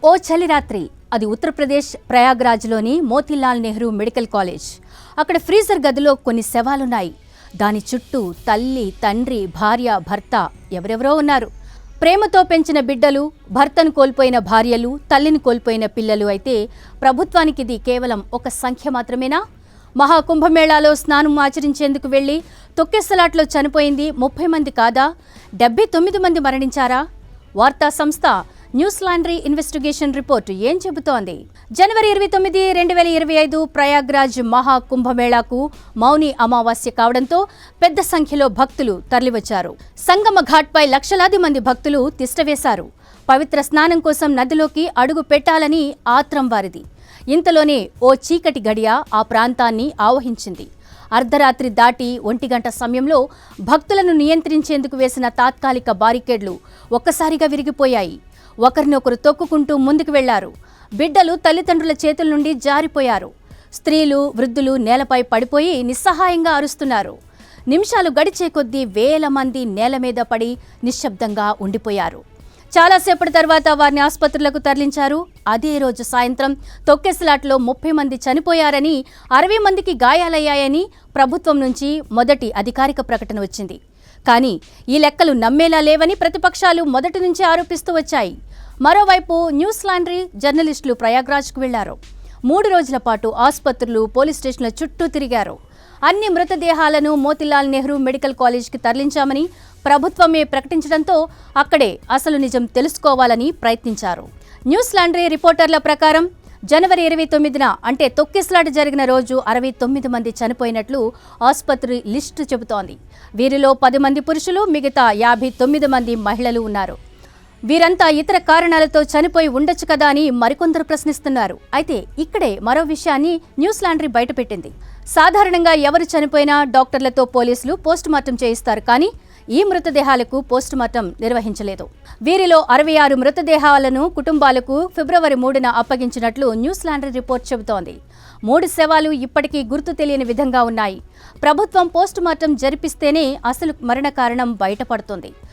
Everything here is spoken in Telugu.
ఓ చలి రాత్రి అది ఉత్తరప్రదేశ్ ప్రయాగ్రాజ్లోని మోతీలాల్ నెహ్రూ మెడికల్ కాలేజ్. అక్కడ ఫ్రీజర్ గదిలో కొన్ని శవాలున్నాయి. దాని చుట్టూ తల్లి, తండ్రి, భార్య, భర్త ఎవరెవరో ఉన్నారు. ప్రేమతో పెంచిన బిడ్డలు, భర్తను కోల్పోయిన భార్యలు, తల్లిని కోల్పోయిన పిల్లలు. అయితే ప్రభుత్వానికి ఇది కేవలం ఒక సంఖ్య మాత్రమేనా? మహాకుంభమేళాలో స్నానం ఆచరించేందుకు వెళ్లి తొక్కెసలాట్లో చనిపోయింది 30 మంది కాదా? 79 మంది మరణించారా? వార్తా సంస్థ న్యూస్ లాండ్రీ ఇన్వెస్టిగేషన్ రిపోర్టు ఏం చెబుతోంది? జనవరి 29, 2025 ప్రయాగ్రాజ్ మహాకుంభమేళాకు మౌని అమావాస్య కావడంతో పెద్ద సంఖ్యలో భక్తులు తరలివచ్చారు. సంగమ ఘాట్పై లక్షలాది మంది భక్తులు తిష్టవేశారు. పవిత్ర స్నానం కోసం నదిలోకి అడుగు పెట్టాలని ఆత్రం వారిది. ఇంతలోనే ఓ చీకటి గడియ ఆ ప్రాంతాన్ని ఆవహించింది. అర్ధరాత్రి దాటి 1 గంట సమయంలో భక్తులను నియంత్రించేందుకు వేసిన తాత్కాలిక బారికేడ్లు ఒక్కసారిగా విరిగిపోయాయి. ఒకరినొకరు తొక్కుకుంటూ ముందుకు వెళ్లారు. బిడ్డలు తల్లిదండ్రుల చేతుల నుండి జారిపోయారు. స్త్రీలు, వృద్ధులు నేలపై పడిపోయి నిస్సహాయంగా అరుస్తున్నారు. నిమిషాలు గడిచే కొద్దీ వేల మంది నేల మీద పడి నిశ్శబ్దంగా ఉండిపోయారు. చాలాసేపటి తర్వాత వారిని ఆసుపత్రులకు తరలించారు. అదే రోజు సాయంత్రం తొక్కెసలాట్లో 30 మంది చనిపోయారని, 60 మందికి గాయాలయ్యాయని ప్రభుత్వం నుంచి మొదటి అధికారిక ప్రకటన వచ్చింది. కానీ ఈ లెక్కలు నమ్మేలా లేవని ప్రతిపక్షాలు మొదటి నుంచి ఆరోపిస్తూ వచ్చాయి. మరోవైపు న్యూస్ లాండ్రీ జర్నలిస్టులు ప్రయాగ్రాజ్కు వెళ్లారు. 3 రోజుల పాటు ఆసుపత్రులు, పోలీస్ స్టేషన్ల చుట్టూ తిరిగారు. అన్ని మృతదేహాలను మోతీలాల్ నెహ్రూ మెడికల్ కాలేజ్కి తరలించామని ప్రభుత్వమే ప్రకటించడంతో అక్కడే అసలు నిజం తెలుసుకోవాలని ప్రయత్నించారు. న్యూస్ లాండ్రీ రిపోర్టర్ల ప్రకారం జనవరి 29న అంటే తొక్కిసలాట జరిగిన రోజు 69 మంది చనిపోయినట్లు ఆసుపత్రి లిస్టు చెబుతోంది. వీరిలో 10 మంది పురుషులు, మిగతా 59 మంది మహిళలు ఉన్నారు. వీరంతా ఇతర కారణాలతో చనిపోయి ఉండొచ్చు కదా అని మరికొందరు ప్రశ్నిస్తున్నారు. అయితే ఇక్కడే మరో విషయాన్ని న్యూస్ లాండ్రీ బయటపెట్టింది. సాధారణంగా ఎవరు చనిపోయినా డాక్టర్లతో పోలీసులు పోస్టుమార్టం చేయిస్తారు. కానీ ఈ మృతదేహాలకు పోస్టుమార్టం నిర్వహించలేదు. వీరిలో 66 మృతదేహాలను కుటుంబాలకు ఫిబ్రవరి 3న అప్పగించినట్లు న్యూస్ లాండ్రీ రిపోర్ట్ చెబుతోంది. 3 శవాలు ఇప్పటికీ గుర్తు తెలియని విధంగా ఉన్నాయి. ప్రభుత్వం పోస్టుమార్టం జరిపిస్తేనే అసలు మరణ కారణం బయటపడుతుంది.